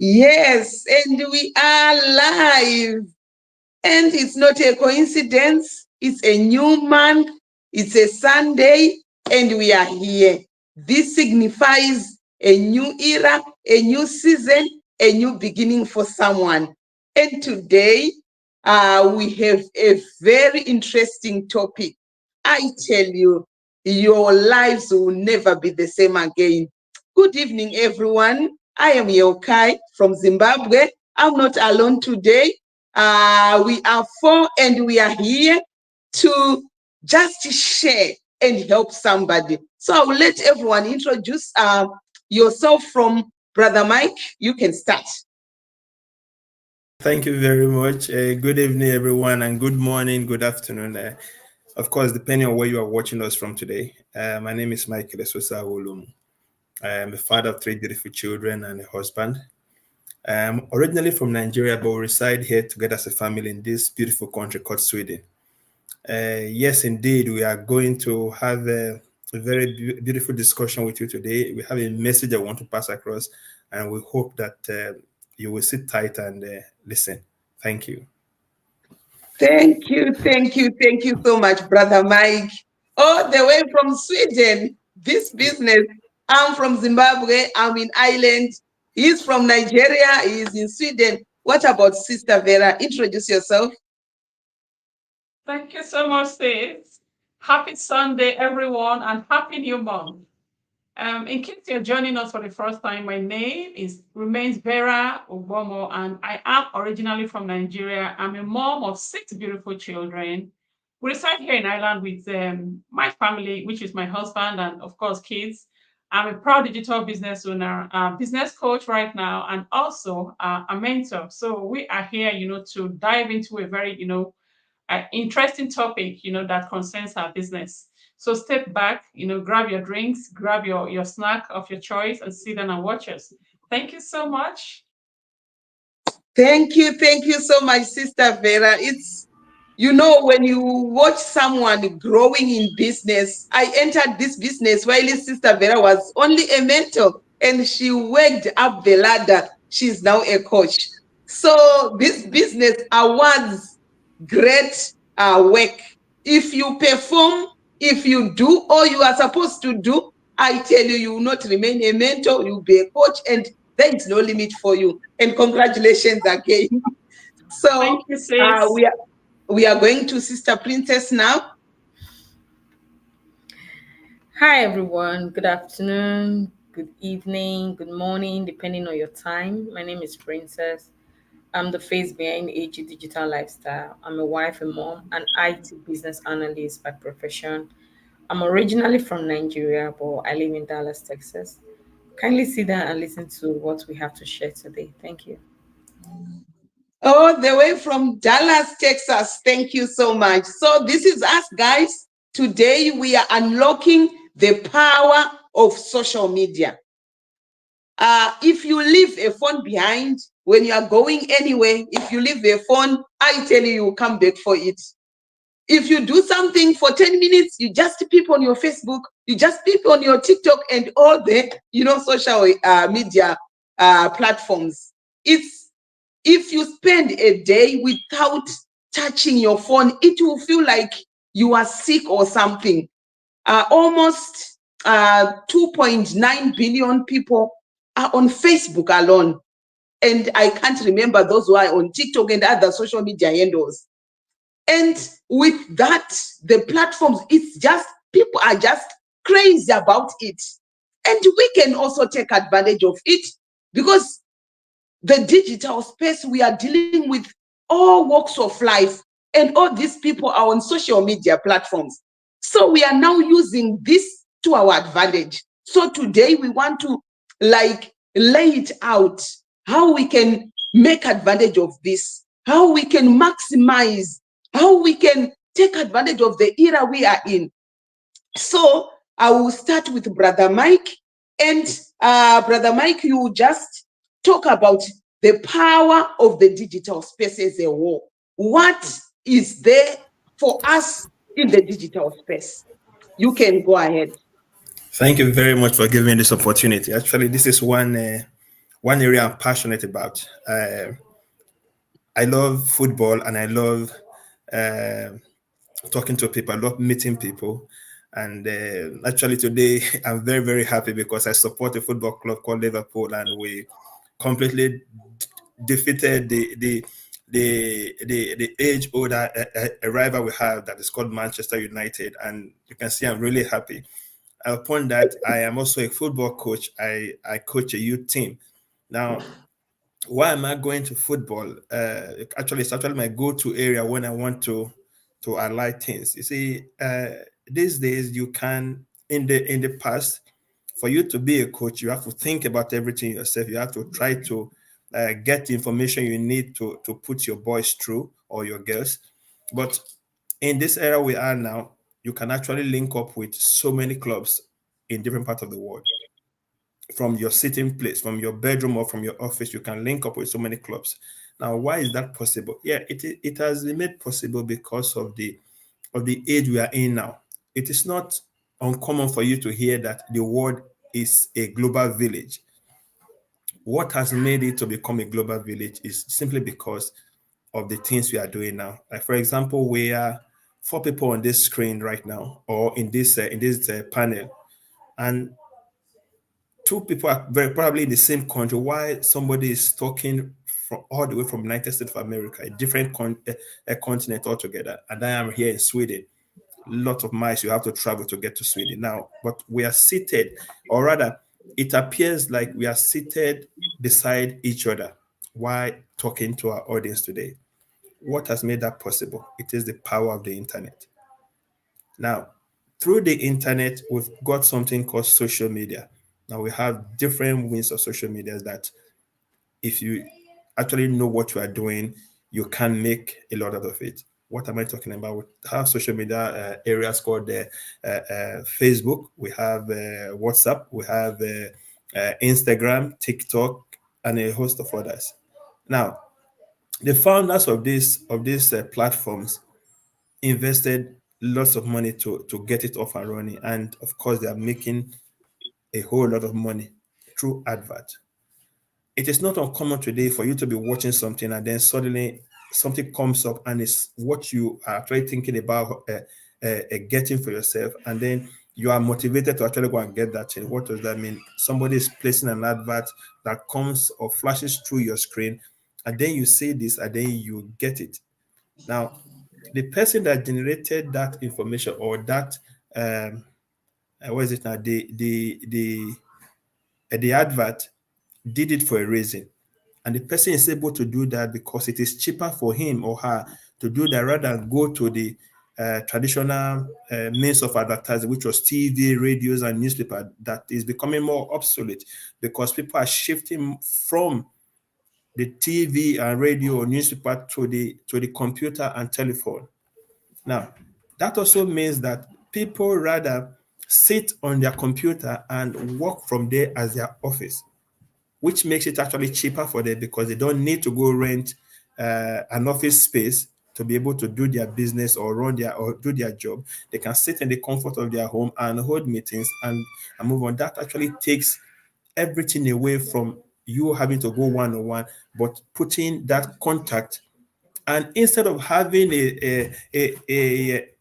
Yes, and we are live. And it's not a coincidence. It's a new month. It's a Sunday, and we are here. This signifies a new era, a new season, a new beginning for someone. And today, we have a very interesting topic. I tell you, your lives will never be the same again. Good evening, everyone. I am Yokai from Zimbabwe. I'm not alone today. We are four and we are here to just share and help somebody. So I will let everyone introduce yourself. From Brother Mike. You can start. Thank you very much. Good evening, everyone, and good morning, good afternoon. Of course, depending on where you are watching us from today. My name is Michael Agho-Olomu. I am a father of three beautiful children and a husband. I'm originally from Nigeria, but we reside here together as a family in this beautiful country called Sweden. Yes, indeed, we are going to have a very beautiful discussion with you today. We have a message I want to pass across, and we hope that you will sit tight and listen. Thank you. Thank you so much, Brother Mike. All the way from Sweden, this business. I'm from Zimbabwe, I'm in Ireland. He's from Nigeria, he's in Sweden. What about Sister Vera? Introduce yourself. Thank you so much, sis. Happy Sunday, everyone, and Happy New Month. In case you're joining us for the first time, my name remains Vera Ogbomo, and I am originally from Nigeria. I'm a mom of 6 beautiful children. We reside here in Ireland with my family, which is my husband and, of course, kids. I'm a proud digital business owner, a business coach right now, and also a mentor. So we are here, to dive into a very, interesting topic, that concerns our business. So step back, grab your drinks, grab your snack of your choice, and sit down and watch us. Thank you so much. Thank you so much, Sister Vera. It's, when you watch someone growing in business. I entered this business while Sister Vera was only a mentor, and she worked up the ladder. She's now a coach. So this business awards great work. If you perform, if you do all you are supposed to do, I tell you, you will not remain a mentor, you'll be a coach, and there is no limit for you. And congratulations again. So thank you, sis. We are going to Sister Princess now. Hi, everyone. Good afternoon, good evening, good morning, depending on your time. My name is Princess. I'm the face behind AG Digital Lifestyle. I'm a wife, a mom, an IT business analyst by profession. I'm originally from Nigeria, but I live in Dallas, Texas. Kindly sit down and listen to what we have to share today. Thank you. All the way from Dallas, Texas. Thank you so much. So this is us, guys. Today we are unlocking the power of social media. If you leave a phone behind when you are going anywhere, if you leave a phone, I tell you, you will come back for it. If you do something for 10 minutes, you just peep on your Facebook, you just peep on your TikTok and all the, social media platforms. If you spend a day without touching your phone, it will feel like you are sick or something. Almost 2.9 billion people are on Facebook alone. And I can't remember those who are on TikTok and other social media handles. And with that, the platforms, it's just, people are just crazy about it. And we can also take advantage of it, because the digital space, we are dealing with all walks of life, and all these people are on social media platforms. So we are now using this to our advantage. So today we want to lay it out, how we can make advantage of this, how we can maximize, how we can take advantage of the era we are in. So I will start with Brother Mike. And Brother Mike, you just talk about the power of the digital space as a whole. What is there for us in the digital space? You can go ahead. Thank you very much for giving me this opportunity. Actually, this is one one area I'm passionate about. I love football and I love uh, talking to people. I love meeting people. And actually, today I'm very, very happy because I support a football club called Liverpool, and we completely defeated the age older rival we have that is called Manchester United. And you can see I'm really happy. Upon that, I am also a football coach. I coach a youth team. Now, why am I going to football? Actually, it's actually my go-to area when I want to highlight things. You see, these days you can in the past, for you to be a coach, you have to think about everything yourself. You have to try to get the information you need to put your boys through or your girls. But in this era we are now, you can actually link up with so many clubs in different parts of the world. From your sitting place, from your bedroom, or from your office, you can link up with so many clubs. Now, why is that possible? Yeah, it has been made possible because of the age we are in now. It is not uncommon for you to hear that the world is a global village. What has made it to become a global village is simply because of the things we are doing now. Like, for example, we are four people on this screen right now, or in this panel, and two people are very probably in the same country. Why somebody is talking from all the way from United States of America, a different a continent altogether, and I am here in Sweden. Lot of miles you have to travel to get to Sweden now, but we are seated, or rather, it appears like we are seated beside each other while talking to our audience today. What has made that possible? It is the power of the internet. Now, through the internet, we've got something called social media. Now we have different wings of social media that if you actually know what you are doing, you can make a lot out of it. What am I talking about? We have social media areas called Facebook, we have WhatsApp, we have Instagram, TikTok, and a host of others. Now, the founders of these platforms invested lots of money to get it off and running, and of course, they are making a whole lot of money through advert. It is not uncommon today for you to be watching something and then suddenly something comes up and it's what you are actually thinking about getting for yourself, and then you are motivated to actually go and get that thing. What does that mean? Somebody is placing an advert that comes or flashes through your screen, and then you see this and then you get it. Now, the person that generated that information, or that what is it now, the advert, did it for a reason, and the person is able to do that because it is cheaper for him or her to do that rather than go to the traditional means of advertising, which was TV, radios, and newspaper, that is becoming more obsolete because people are shifting from the TV and radio or newspaper to the computer and telephone. Now, that also means that people rather sit on their computer and work from there as their office, which makes it actually cheaper for them because they don't need to go rent an office space to be able to do their business or do their job. They can sit in the comfort of their home and hold meetings and move on. That actually takes everything away from you having to go one on one, but putting that contact. And instead of having a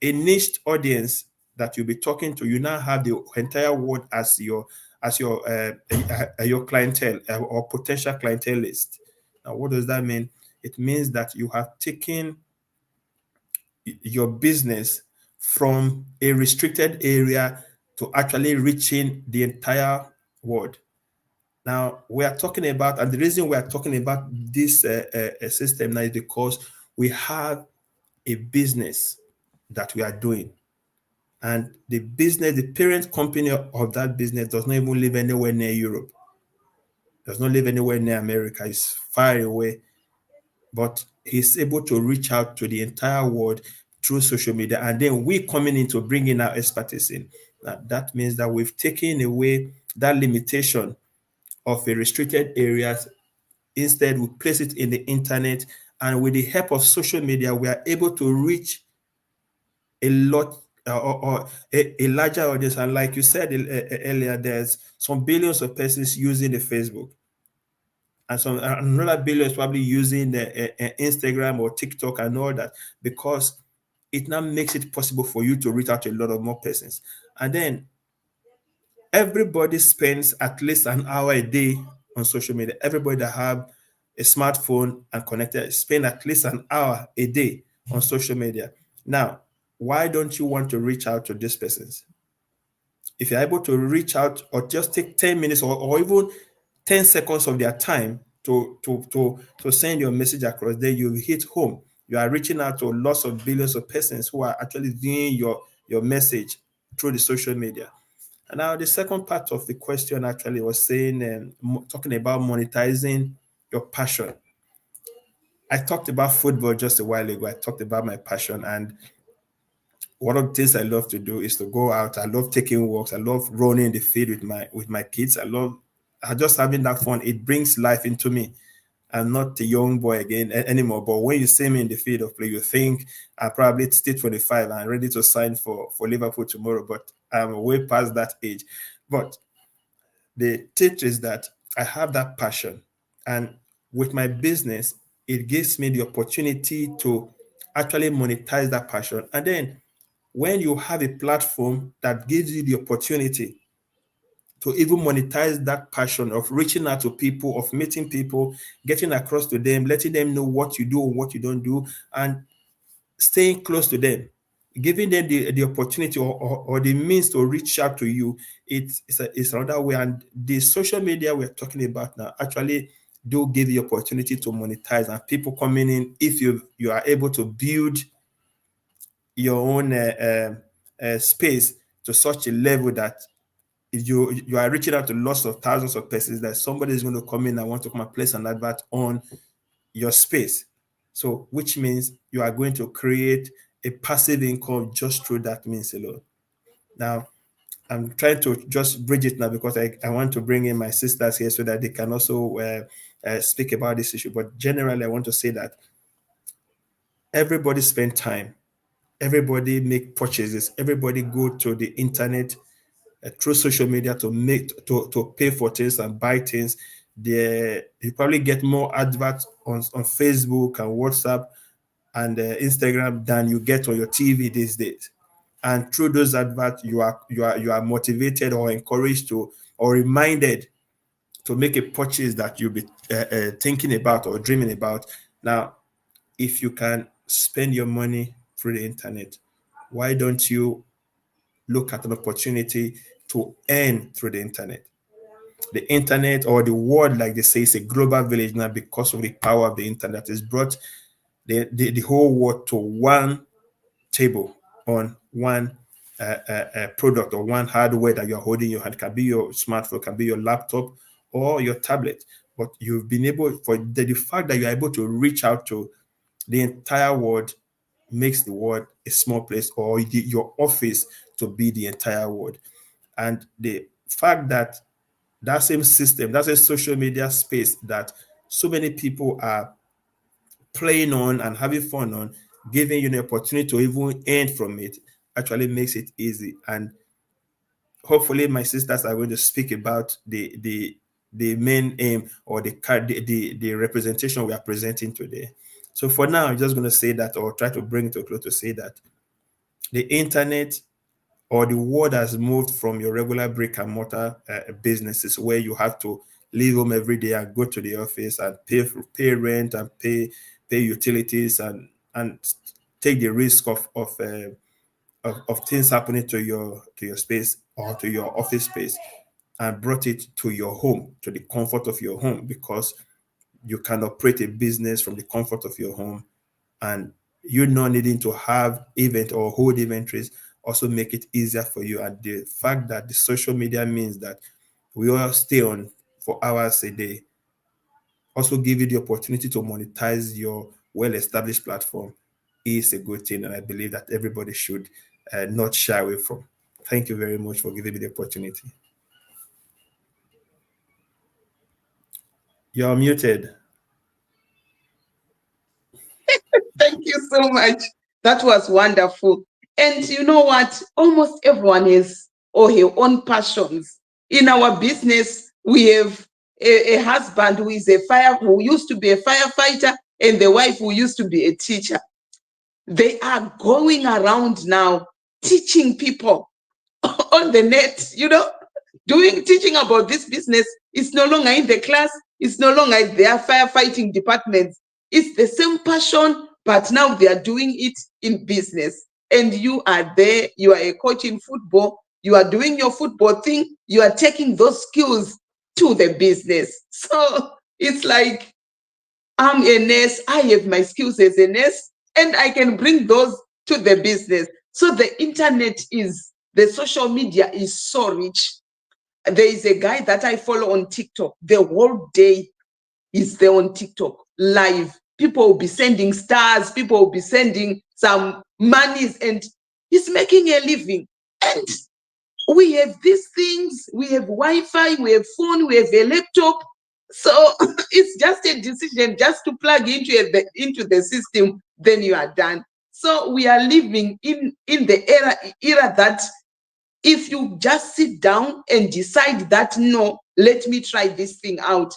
niched audience that you'll be talking to, you now have the entire world as your clientele or potential clientele list. Now, what does that mean? It means that you have taken your business from a restricted area to actually reaching the entire world. Now, we are talking about, and the reason we are talking about this system now is because we have a business that we are doing. And the business, the parent company of that business does not even live anywhere near Europe, does not live anywhere near America, it's far away. But he's able to reach out to the entire world through social media. And then we coming in to bring in our expertise in. That means that we've taken away that limitation of a restricted areas. Instead, we place it in the internet, and with the help of social media, we are able to reach a lot or a larger audience. And like you said earlier, there's some billions of persons using the Facebook. and some another billion is probably using Instagram or TikTok and all that, because it now makes it possible for you to reach out to a lot of more persons. And then everybody spends at least an hour a day on social media. Everybody that have a smartphone and connected spend at least an hour a day on social media. Now, why don't you want to reach out to these persons? If you're able to reach out or just take 10 minutes or even 10 seconds of their time to send your message across, then you hit home. You are reaching out to lots of billions of persons who are actually viewing your message through the social media. And now the second part of the question actually was saying, talking about monetizing your passion. I talked about football just a while ago. I talked about my passion, and one of the things I love to do is to go out. I love taking walks. I love running the field with my kids. I just having that fun. It brings life into me. I'm not a young boy again anymore. But when you see me in the field of play, you think I'm probably still 25 and ready to sign for Liverpool tomorrow. But I'm way past that age. But the truth is that I have that passion. And with my business, it gives me the opportunity to actually monetize that passion. And then when you have a platform that gives you the opportunity to even monetize that passion of reaching out to people, of meeting people, getting across to them, letting them know what you do and what you don't do, and staying close to them, giving them the opportunity or the means to reach out to you, it's another way. And the social media we're talking about now actually do give you opportunity to monetize, and people coming in, if you are able to build your own space to such a level that you are reaching out to lots of thousands of persons, that somebody is going to come in and want to come and place an advert on your space. So, which means you are going to create a passive income just through that means alone. Now, I'm trying to just bridge it now because I want to bring in my sisters here so that they can also speak about this issue. But generally, I want to say that everybody spend time, everybody make purchases, everybody go to the internet through social media to pay for things and buy things. You probably get more adverts on Facebook and WhatsApp and Instagram than you get on your TV these days. And through those adverts, you are motivated or encouraged to or reminded to make a purchase that you'll be thinking about or dreaming about. Now, if you can spend your money through the internet, why don't you look at an opportunity to earn through the internet? The internet, or the world, like they say, is a global village now because of the power of the internet. It's brought the whole world to one table on one product or one hardware that you're holding in your hand. It can be your smartphone, can be your laptop or your tablet. But you've been able, for the fact that you're able to reach out to the entire world makes the world a small place, or your office to be the entire world. And the fact that that same system, that's a social media space that so many people are playing on and having fun on, giving you the opportunity to even earn from it, actually makes it easy. And hopefully my sisters are going to speak about the main aim or the representation we are presenting today. So for now, I'm just going to say that, or try to bring it to a close, to say that the internet or the world has moved from your regular brick and mortar businesses where you have to leave home every day and go to the office and pay rent and pay utilities and take the risk of things happening to your space or to your office space, and brought it to your home, to the comfort of your home, because you can operate a business from the comfort of your home, and you not needing to have event or hold inventories also make it easier for you. And the fact that the social media means that we all stay on for hours a day also give you the opportunity to monetize your well-established platform is a good thing, and I believe that everybody should not shy away from. Thank you very much for giving me the opportunity. You're muted. Thank you so much. That was wonderful. And you know what? Almost everyone has or her own passions. In our business, we have a husband who used to be a firefighter, and the wife who used to be a teacher. They are going around now teaching people on the net, teaching about this business. It's no longer in the class, it's no longer in their firefighting departments. It's the same passion, but now they are doing it in business. And you are there, you are a coach in football, you are doing your football thing, you are taking those skills to the business. So it's like, I'm a nurse, I have my skills as a nurse, and I can bring those to the business. So the social media is so rich. There is a guy that I follow on TikTok. The whole day is there on TikTok live. People will be sending stars, people will be sending some monies, and he's making a living. And we have these things, we have Wi-Fi, we have phone, we have a laptop. So it's just a decision just to plug into the system, then you are done. So we are living in the era that if you just sit down and decide that, no, let me try this thing out,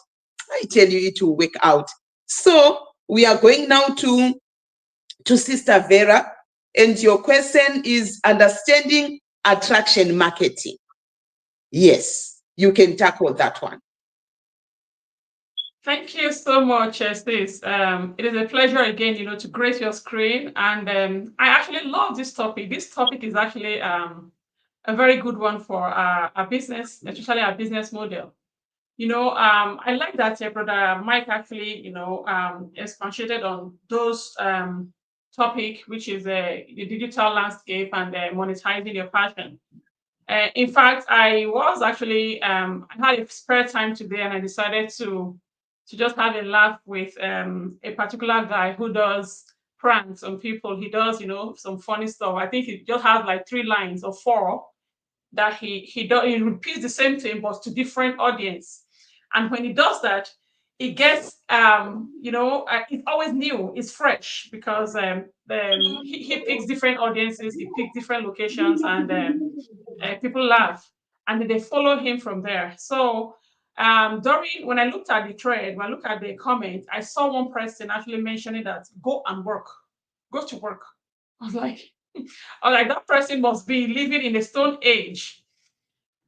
I tell you, it will work out. So we are going now to Sister Vera, and your question is understanding attraction marketing. Yes, you can tackle that one. Thank you so much, Stis. It is a pleasure again, to grace your screen. And I actually love this topic. This topic is actually a very good one for our business, especially our business model. I like that brother Mike actually, expatiated on those topic, which is the digital landscape and monetizing your passion. In fact, I was actually I had a spare time today, and I decided to just have a laugh with a particular guy who does pranks on people. He does, some funny stuff. I think he just has like 3 lines or 4 that he repeats the same thing but to different audience. And when he does that, it gets it's always new, it's fresh, because he picks different audiences, he picks different locations, and people laugh, and then they follow him from there. So during when I looked at the thread, when I looked at the comment, I saw one person actually mentioning that go and work, go to work. I was like, that person must be living in a stone age,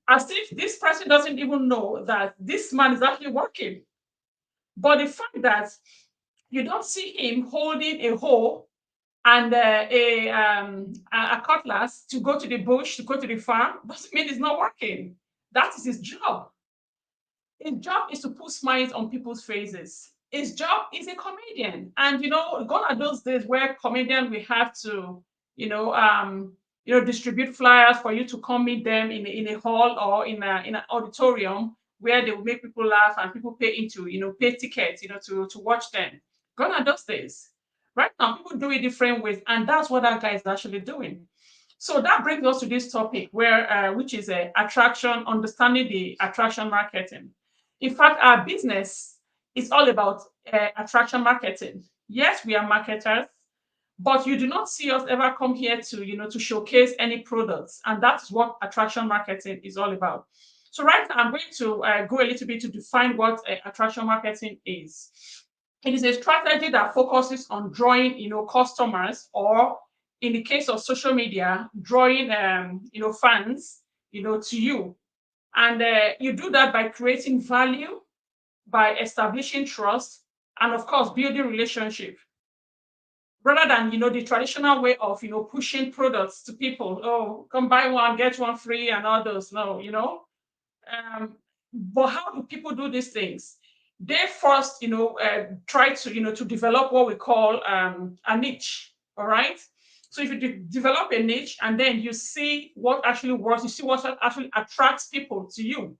as if this person doesn't even know that this man is actually working. But the fact that you don't see him holding a hoe and a cutlass to go to the bush, to go to the farm, doesn't mean he's not working. That is his job. His job is to put smiles on people's faces. His job is a comedian. And gone are those days where comedian we have to, distribute flyers for you to come meet them in a hall or in an auditorium where they will make people laugh and people pay tickets, to watch them. Gone are those days. Right now, people do it different ways, and that's what that guy is actually doing. So that brings us to this topic, which is attraction, understanding the attraction marketing. In fact, our business is all about attraction marketing. Yes, we are marketers, but you do not see us ever come here to showcase any products, and that's what attraction marketing is all about. So right now, I'm going to go a little bit to define what attraction marketing is. It is a strategy that focuses on drawing, customers, or in the case of social media, drawing, fans, to you. And you do that by creating value, by establishing trust, and of course, building relationship. Rather than, the traditional way of, pushing products to people. Oh, come buy one, get one free, and all those. No, but how do people do these things? They first, try to, to develop what we call a niche. All right. So if you develop a niche and then you see what actually works, you see what actually attracts people to you.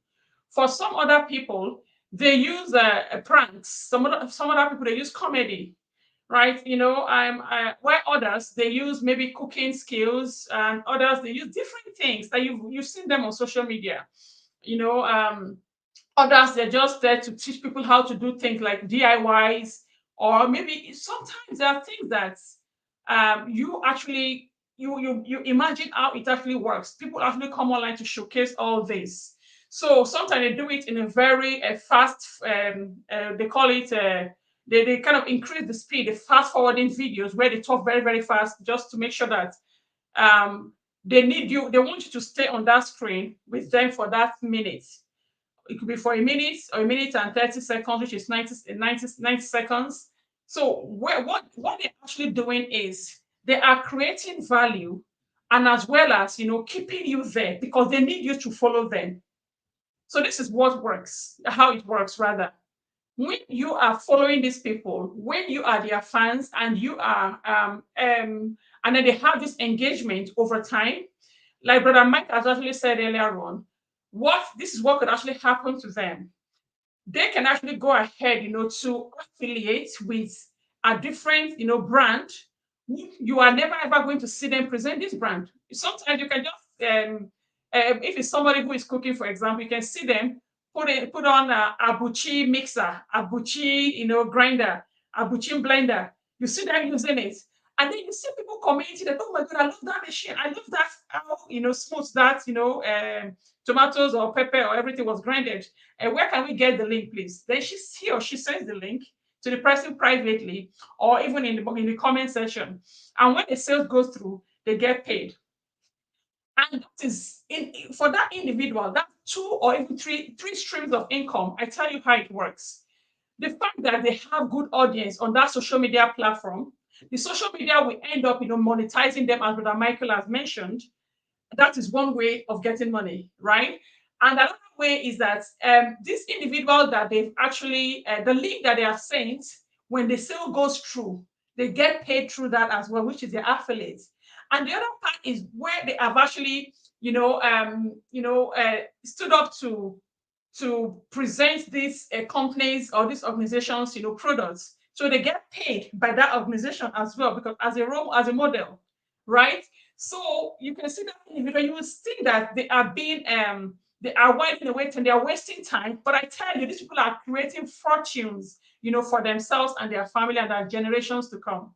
For some other people, they use pranks. Some other people, they use comedy, right? Where others, they use maybe cooking skills, and others, they use different things that you've seen them on social media. you know um Others, they're just there to teach people how to do things like DIYs, or maybe sometimes there are things that you actually you imagine how it actually works. People actually come online to showcase all this. So sometimes they do it in a very fast, they call it, they kind of increase the speed, the fast forwarding videos where they talk very, very fast just to make sure that they want you to stay on that screen with them for that minute. It could be for a minute or a minute and 30 seconds, which is 90 seconds. So what they're actually doing is they are creating value, and as well as, keeping you there because they need you to follow them. So this is what works, how it works rather. When you are following these people, when you are their fans and you are and then they have this engagement over time, like Brother Mike has actually said earlier on, this is what could actually happen to them. They can actually go ahead, to affiliate with a different, brand. You are never ever going to see them present this brand. Sometimes you can just, if it's somebody who is cooking, for example, you can see them put on a abuchi mixer, abuchi, grinder, abuchi blender. You see them using it. And then you see people commenting that, oh my God, I love that machine. I love that, how, smooth that, tomatoes or pepper or everything was grinded. And where can we get the link, please? Then he or she sends the link to the person privately or even in the comment section. And when the sales goes through, they get paid. And that is for that individual, that's two or even three streams of income. I tell you how it works. The fact that they have good audience on that social media platform, the social media will end up, monetizing them, as Brother Michael has mentioned. That is one way of getting money, right? And another way is that this individual that they've actually, the link that they have sent, when the sale goes through, they get paid through that as well, which is their affiliates. And the other part is where they have actually, stood up to present these companies or these organizations, products. So they get paid by that organization as well, because as a model, right? So you can see that individual, you will see that they are being they are wiping away and they are wasting time. But I tell you, these people are creating fortunes, for themselves and their family and their generations to come.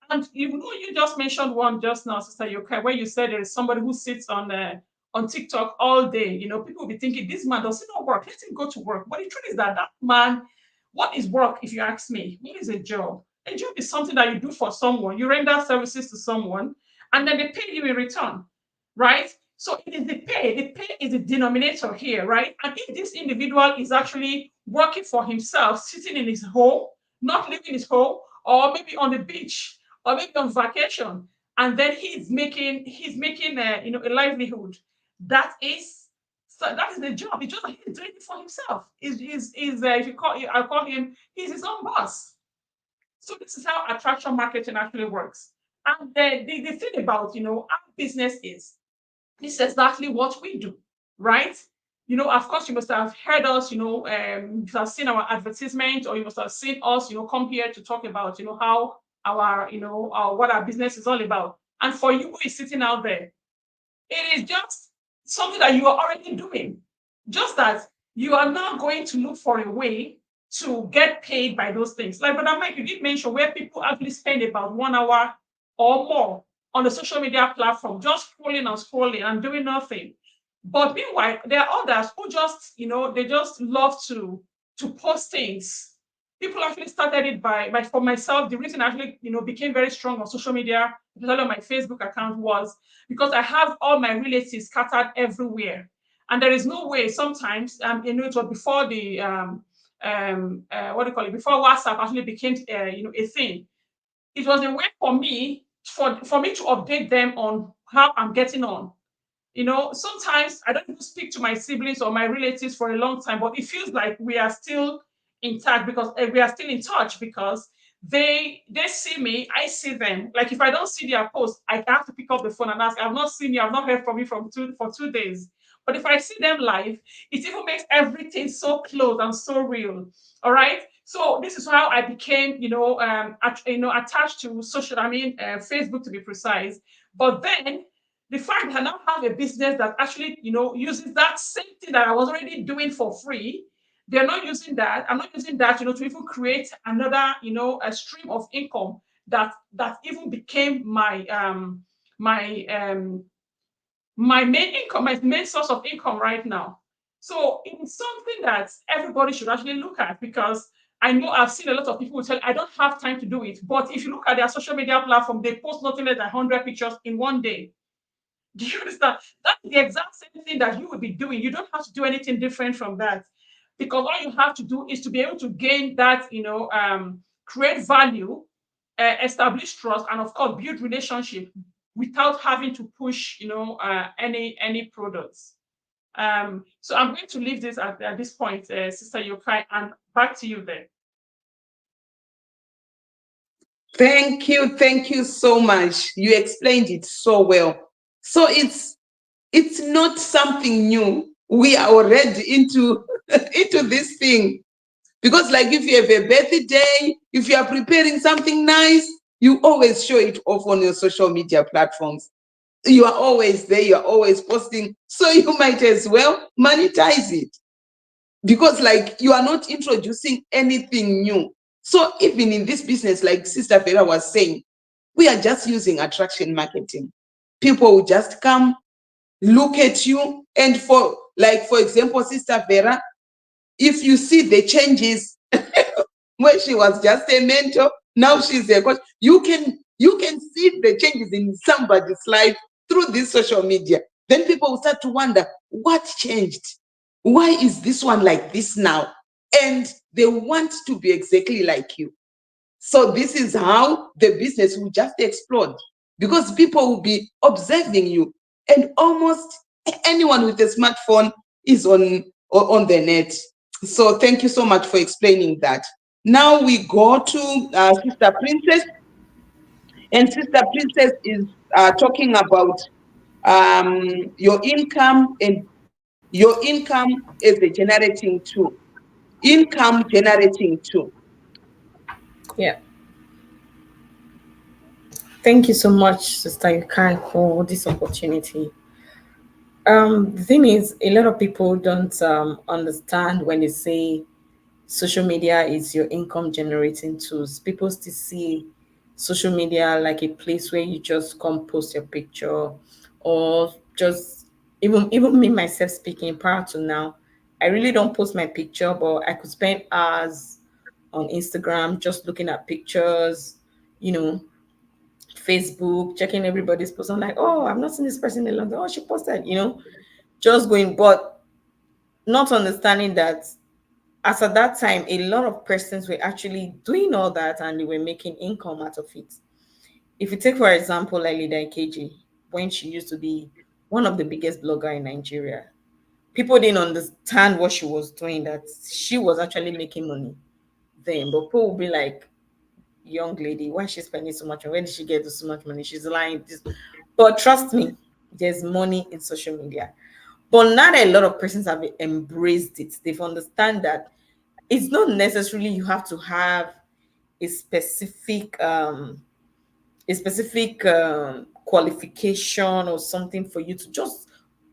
And you just mentioned one just now, Sister Yoka, where you said there is somebody who sits on TikTok all day. People will be thinking, this man does not work. Let him go to work. But the truth is that man, what is work, if you ask me? What is a job? A job is something that you do for someone. You render services to someone, and then they pay you in return, right? So it is the pay. The pay is the denominator here, right? And if this individual is actually working for himself, sitting in his home, not leaving his home, or maybe on the beach, or maybe on vacation, and then he's making a livelihood. That is the job. It's just like he's doing it for himself. If you call, I call him, he's his own boss. So this is how attraction marketing actually works. And the thing about our business is this is exactly what we do, right? Of course, you must have heard us, you have seen our advertisement, or you must have seen us, come here to talk about, how what our business is all about. And for you who is sitting out there, it is just something that you are already doing. Just that you are now going to look for a way to get paid by those things. Like Brother Mike, you did mention where people actually spend about 1 hour or more on the social media platform, just scrolling and scrolling and doing nothing. But meanwhile, there are others who just, they just love to post things. People actually started it by for myself. The reason I actually, became very strong on social media, especially on my Facebook account, was because I have all my relatives scattered everywhere. And there is no way sometimes, it was before the, what do you call it, before WhatsApp actually became, a thing. It was a way for me, for me to update them on how I'm getting on. Sometimes I don't even speak to my siblings or my relatives for a long time, but it feels like we are still intact because we are still in touch because they see me, I see them. Like if I don't see their post, I have to pick up the phone and ask, I've not seen you, I've not heard from you for 2 days. But if I see them live, it even makes everything so close and so real. All right. So this is how I became, attached to Facebook to be precise. But then the fact that I now have a business that actually, uses that same thing that I was already doing for free, they're not using that. I'm not using that, to even create another, a stream of income that even became my main income, my main source of income right now. So it's something that everybody should actually look at, because I know I've seen a lot of people who tell I don't have time to do it. But if you look at their social media platform, they post nothing less than 100 pictures in one day. Do you understand? That's the exact same thing that you will be doing. You don't have to do anything different from that, because all you have to do is to be able to gain that, create value, establish trust, and of course build relationship without having to push, any products. So I'm going to leave this at this point, Sister Yokai, and back to you then. Thank you so much. You explained it so well. So it's not something new. We are already into into this thing. Because like if you have a birthday, if you are preparing something nice, you always show it off on your social media platforms. You are always there, you are always posting. So you might as well monetize it, because like you are not introducing anything new. So even in this business, like Sister Vera was saying, we are just using attraction marketing. People will just come, look at you, and for example, Sister Vera, if you see the changes where she was just a mentor, now she's a coach, you can see the changes in somebody's life through this social media. Then people will start to wonder what changed. Why is this one like this now? And they want to be exactly like you. So this is how the business will just explode, because people will be observing you, and almost anyone with a smartphone is on the net. So thank you so much for explaining that. Now we go to Sister Princess, and Sister Princess is talking about your income, and your income is a generating tool. Income generating tool. Yeah. Thank you so much, Sister Yukai, for this opportunity. The thing is, a lot of people don't understand when they say social media is your income generating tools. People still see social media like a place where you just come post your picture, or just even me myself speaking prior to now, I really don't post my picture, but I could spend hours on Instagram just looking at pictures, you know, Facebook, checking everybody's post. I'm like, oh, I've not seen this person in a long time. Oh, she posted, just going, but not understanding that as at that time, a lot of persons were actually doing all that and they were making income out of it. If you take, for example, like Lida KG, when she used to be one of the biggest blogger in Nigeria, people didn't understand what she was doing, that she was actually making money then. But people would be like, young lady, why is she spending so much? Where did she get so much money? She's lying. But trust me, there's money in social media. But not a lot of persons have embraced it. They've understand that it's not necessarily you have to have a specific qualification or something for you to just,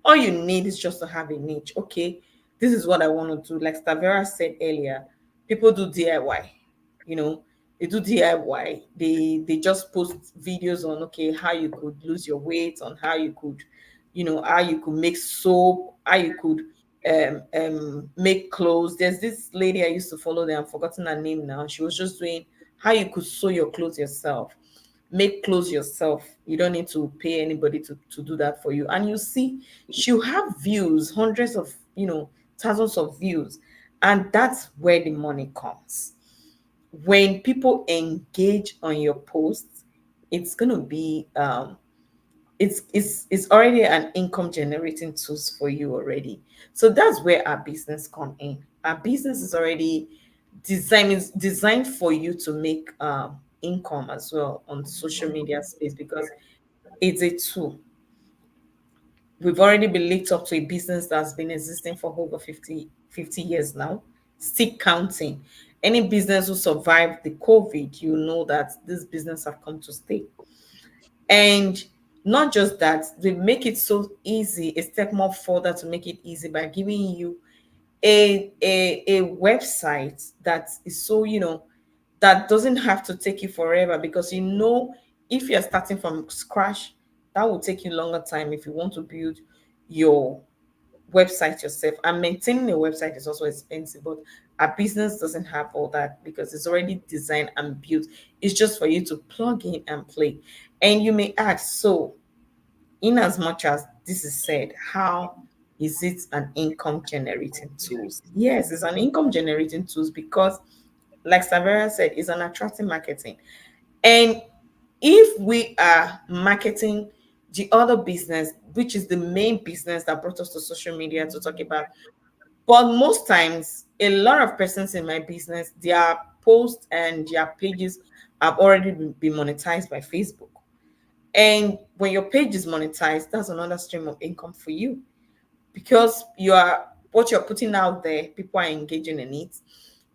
all you need is just to have a niche. Okay, this is what I want to do. Like Stavera said earlier, people do DIY, you know, they do DIY. They just post videos on, okay, how you could lose your weight, on how you could, how you could make soap, how you could make clothes. There's this lady I used to follow there, I've forgotten her name now. She was just doing how you could sew your clothes yourself, make clothes yourself. You don't need to pay anybody to do that for you. And you see, she'll have views, hundreds of, thousands of views. And that's where the money comes. When people engage on your posts, it's gonna be it's already an income generating tools for you already. So that's where our business come in. Our business is already designed for you to make income as well on social media space, because it's a tool. We've already been linked up to a business that's been existing for over 50 years now, still counting. Any business who survived the COVID, you know that this business have come to stay. And not just that, they make it so easy, a step more further to make it easy by giving you a website that is so, that doesn't have to take you forever, because if you're starting from scratch, that will take you longer time if you want to build your website yourself, and maintaining a website is also expensive, but a business doesn't have all that because it's already designed and built. It's just for you to plug in and play. And you may ask, so in as much as this is said, how is it an income generating tools? Yes, it's an income generating tools because, like Savera said, it's an attracting marketing. And if we are marketing the other business, which is the main business that brought us to social media to talk about, but most times, a lot of persons in my business, their posts and their pages have already been monetized by Facebook. And when your page is monetized, that's another stream of income for you because you are what you're putting out there, people are engaging in it.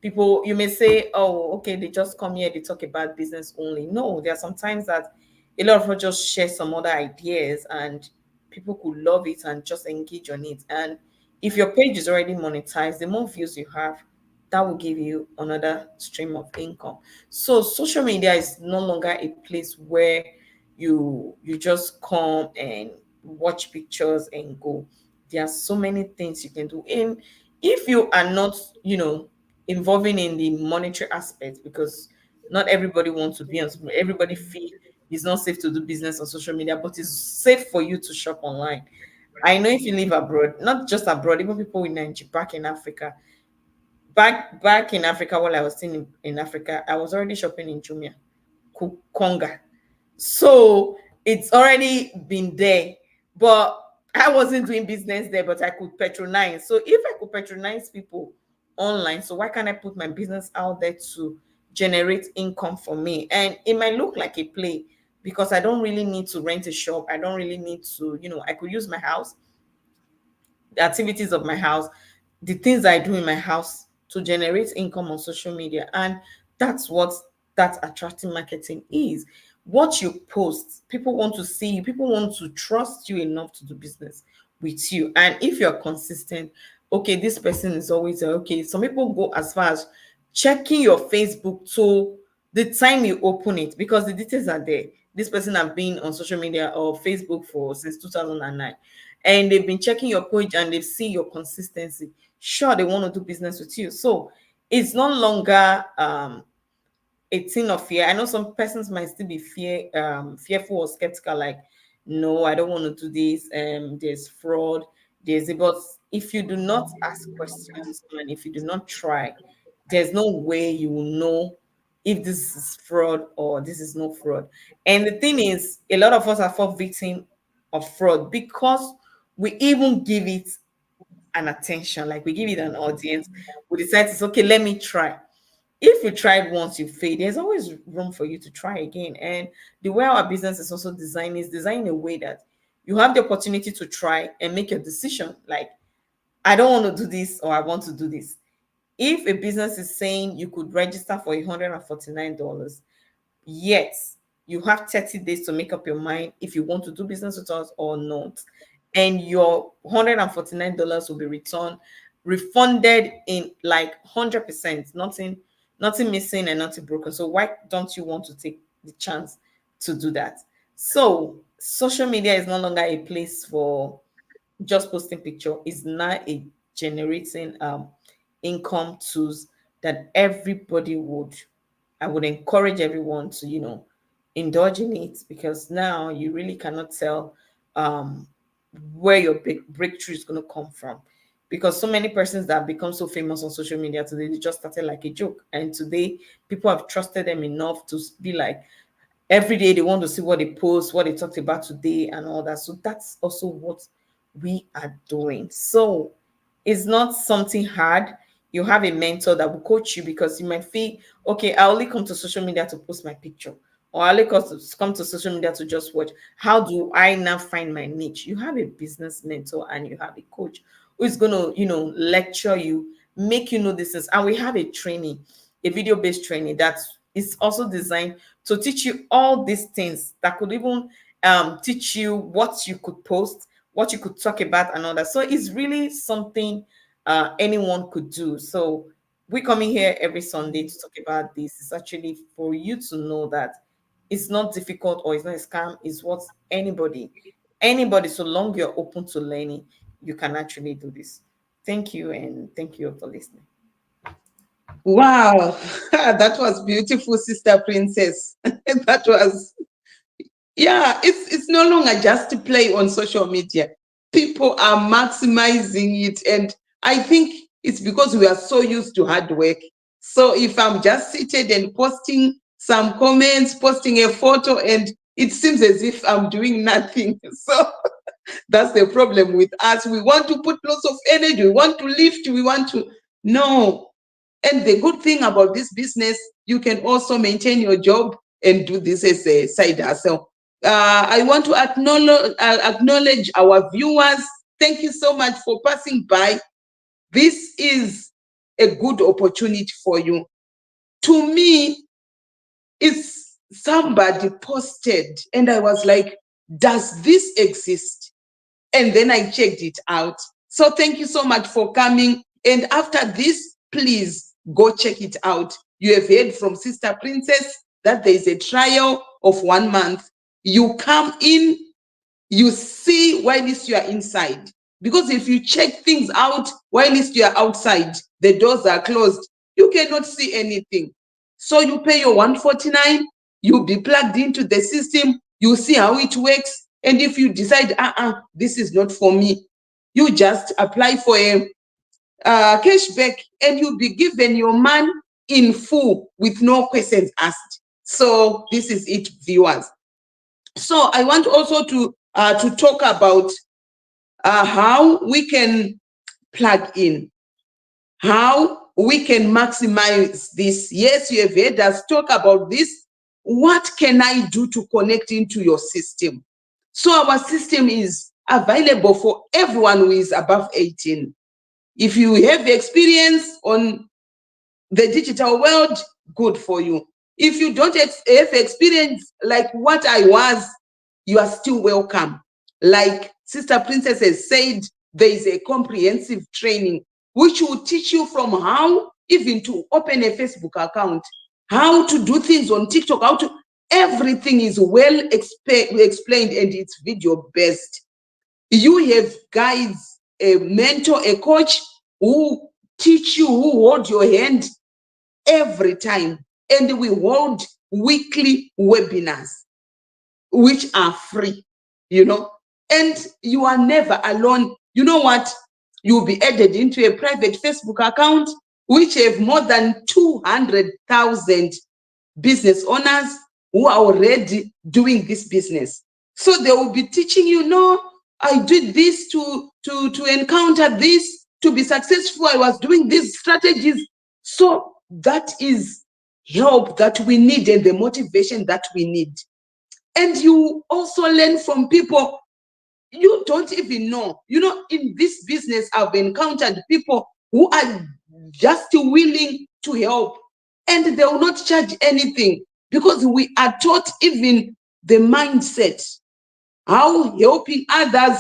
People, you may say, oh, okay, they just come here, they talk about business only. No, there are sometimes that a lot of us just share some other ideas and people could love it and just engage on it. And if your page is already monetized, the more views you have, that will give you another stream of income. So social media is no longer a place where you just come and watch pictures and go. There are so many things you can do. And if you are not, involving in the monetary aspect, because not everybody wants to be on, everybody feel it's not safe to do business on social media, but it's safe for you to shop online. I know if you live abroad, not just abroad, even people in Nigeria, back in Africa, back in Africa, while I was still in Africa, I was already shopping in Jumia, Konga. So it's already been there, but I wasn't doing business there, but I could patronize. So if I could patronize people online, so why can't I put my business out there to generate income for me? And it might look like a play because I don't really need to rent a shop. I don't really need to, I could use my house, the activities of my house, the things I do in my house to generate income on social media. And that's what that attractive marketing is. What you post, people want to see you, people want to trust you enough to do business with you. And if you're consistent, okay, this person is always there. Okay, some people go as far as checking your Facebook to the time you open it because the details are there. This person have been on social media or Facebook for since 2009, and they've been checking your page and they've seen your consistency. Sure, they want to do business with you. So it's no longer a thing of fear. I know some persons might still be fearful or skeptical, like, no, I don't want to do this. There's fraud, but if you do not ask questions and if you do not try, there's no way you will know if this is fraud or this is no fraud. And the thing is, a lot of us are fall victim of fraud because we even give it an attention, like we give it an audience. We decide it's okay, let me try. If you tried once, you fail, there's always room for you to try again. And the way our business is also designed is designed in a way that you have the opportunity to try and make your decision. Like, I don't want to do this or I want to do this. If a business is saying you could register for $149, yet you have 30 days to make up your mind if you want to do business with us or not, and your $149 will be returned, refunded in like 100%, nothing missing and nothing broken. So why don't you want to take the chance to do that? So social media is no longer a place for just posting picture. Is not a generating income tools that everybody would, I would encourage everyone to, indulge in it, because now you really cannot tell um where your big breakthrough is going to come from, because so many persons that have become so famous on social media today, they just started like a joke, and today people have trusted them enough to be like, every day they want to see what they post, what they talked about today, and all that. So that's also what we are doing. So it's not something hard. You have a mentor that will coach you, because you might feel, okay, I only come to social media to post my picture, or I only come to social media to just watch. How do I now find my niche? You have a business mentor and you have a coach who is going to, lecture you, make you know this is, and we have a training, a video-based training that is also designed to teach you all these things that could even teach you what you could post, what you could talk about, and all that. So it's really something anyone could do. So we coming here every Sunday to talk about this. It's actually for you to know that it's not difficult or it's not a scam. It's what anybody, so long you're open to learning, you can actually do this. Thank you, and thank you for listening. Wow, that was beautiful, Sister Princess. That was, yeah, it's no longer just to play on social media. People are maximizing it, and I think it's because we are so used to hard work. So if I'm just seated and posting some comments, posting a photo, and it seems as if I'm doing nothing. So that's the problem with us. We want to put lots of energy, we want to lift, we want to, no. And the good thing about this business, you can also maintain your job and do this as a side hustle. I want to acknowledge our viewers. Thank you so much for passing by. This is a good opportunity for you. To me, it's somebody posted, and I was like, does this exist? And then I checked it out. So thank you so much for coming. And after this, please go check it out. You have heard from Sister Princess that there is a trial of 1 month. You come in, you see while you are inside. Because if you check things out while you are outside, the doors are closed, you cannot see anything. So you pay your 149, you be plugged into the system, you see how it works. And if you decide, this is not for me, you just apply for a cashback and you'll be given your money in full with no questions asked. So this is it, viewers. So I want also to talk about how we can plug in, how we can maximize this. Yes, you have heard us talk about this. What can I do to connect into your system? So our system is available for everyone who is above 18. If you have experience on the digital world, good for you. If you don't have experience like what I was, you are still welcome. Like Sister Princess has said, there is a comprehensive training which will teach you from how even to open a Facebook account, how to do things on TikTok, how to, everything is well explained and it's video based. You have guides, a mentor, a coach who teach you, who hold your hand every time. And we hold weekly webinars, which are free, and you are never alone. You know what? You'll be added into a private Facebook account, which have more than 200,000 business owners who are already doing this business. So they will be teaching you, no, I did this to encounter this, to be successful. I was doing these strategies. So that is help that we need and the motivation that we need. And you also learn from people you don't even know. In this business, I've encountered people who are just willing to help and they will not charge anything because we are taught even the mindset, how helping others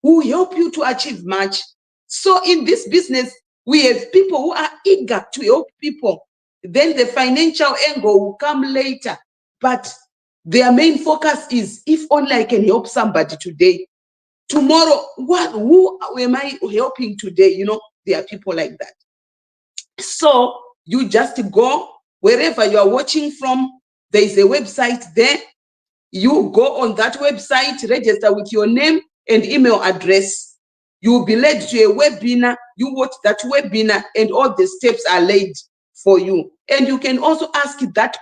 will help you to achieve much. So in this business, we have people who are eager to help people. Then the financial angle will come later. But their main focus is, if only I can help somebody today, tomorrow, who am I helping today? There are people like that. So you just go wherever you are watching from. There is a website there. You go on that website, register with your name and email address. You will be led to a webinar. You watch that webinar and all the steps are laid for you. And you can also ask that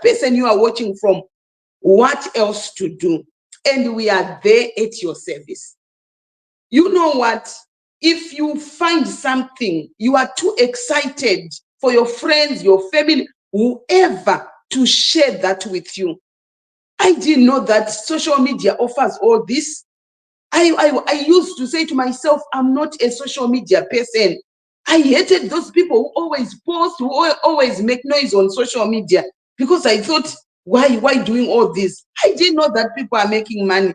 person you are watching from what else to do. And we are there at your service. You know what? If you find something, you are too excited for your friends, your family, whoever to share that with you. I didn't know that social media offers all this. I used to say to myself, I'm not a social media person. I hated those people who always post, who always make noise on social media, because I thought, why doing all this? I didn't know that people are making money.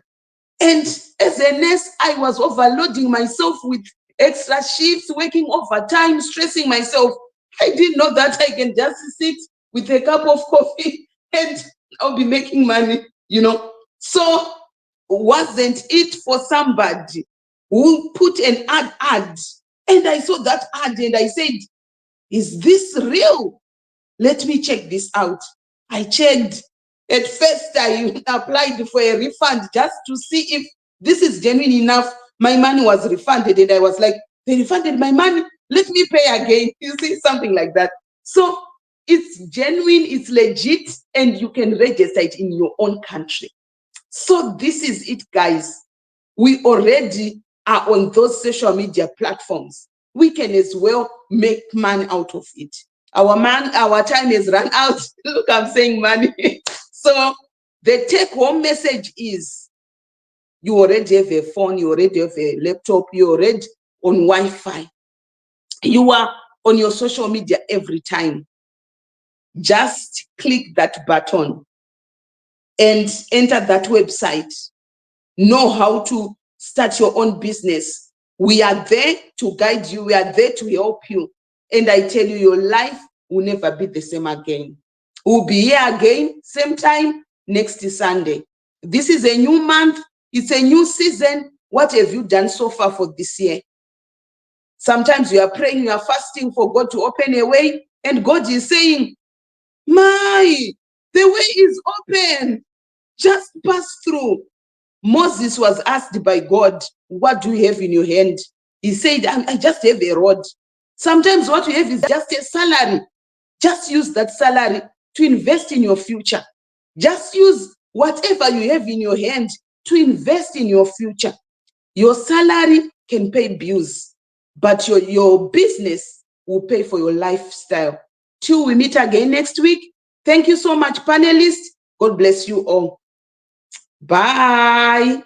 And as a nurse, I was overloading myself with extra shifts, working overtime, stressing myself. I didn't know that I can just sit with a cup of coffee and I'll be making money. So wasn't it for somebody who put an ad. And I saw that ad and I said, is this real? Let me check this out. I checked. At first, I applied for a refund just to see if this is genuine enough. My money was refunded and I was like, they refunded my money. Let me pay again. You see, something like that. So it's genuine, it's legit, and you can register it in your own country. So this is it, guys. We already are on those social media platforms. We can as well make money out of it. Our time has run out. Look, I'm saying money. So the take-home message is, you already have a phone, you already have a laptop, you're already on Wi-Fi. You are on your social media every time. Just click that button and enter that website. Know how to start your own business. We are there to guide you. We are there to help you. And I tell you, your life will never be the same again. We'll be here again, same time, next Sunday. This is a new month. It's a new season. What have you done so far for this year? Sometimes you are praying, you are fasting for God to open a way, and God is saying, the way is open. Just pass through. Moses was asked by God, what do you have in your hand? He said, I just have a rod. Sometimes what you have is just a salary. Just use that salary to invest in your future. Just use whatever you have in your hand to invest in your future. Your salary can pay bills, but your business will pay for your lifestyle. Till we meet again next week. Thank you so much, panelists. God bless you all. Bye.